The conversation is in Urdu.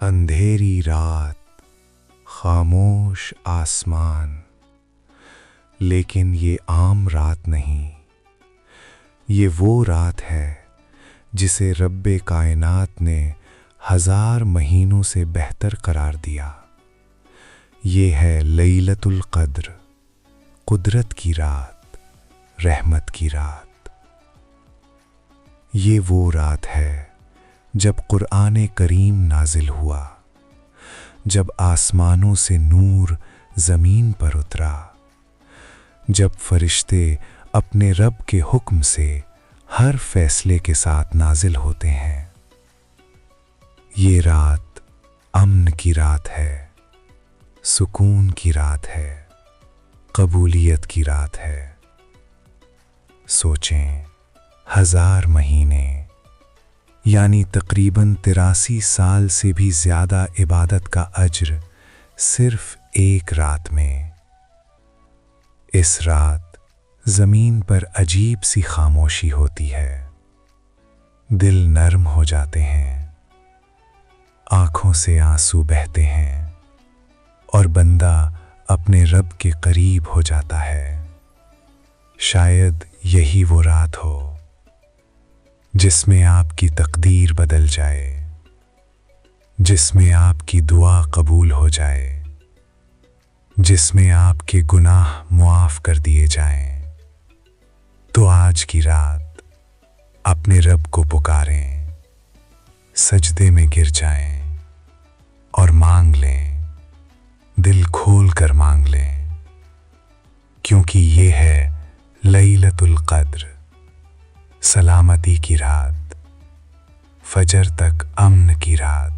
اندھیری رات، خاموش آسمان، لیکن یہ عام رات نہیں، یہ وہ رات ہے جسے رب کائنات نے 1000 مہینوں سے بہتر قرار دیا۔ یہ ہے لیلۃ القدر، قدرت کی رات، رحمت کی رات۔ یہ وہ رات ہے جب قرآن کریم نازل ہوا، جب آسمانوں سے نور زمین پر اترا، جب فرشتے اپنے رب کے حکم سے ہر فیصلے کے ساتھ نازل ہوتے ہیں۔ یہ رات امن کی رات ہے، سکون کی رات ہے، قبولیت کی رات ہے۔ سوچیں، 1000 مہینے یعنی تقریباً 83 سال سے بھی زیادہ عبادت کا اجر صرف ایک رات میں۔ اس رات زمین پر عجیب سی خاموشی ہوتی ہے، دل نرم ہو جاتے ہیں، آنکھوں سے آنسو بہتے ہیں، اور بندہ اپنے رب کے قریب ہو جاتا ہے۔ شاید یہی وہ رات ہو جس میں آپ کی تقدیر بدل جائے، جس میں آپ کی دعا قبول ہو جائے، جس میں آپ کے گناہ معاف کر دیے جائیں۔ تو آج کی رات اپنے رب کو پکاریں، سجدے میں گر جائیں اور مانگ لیں، دل کھول کر مانگ لیں، کیونکہ یہ ہے لیلۃ القدر، سلامتی کی رات، فجر تک امن کی رات۔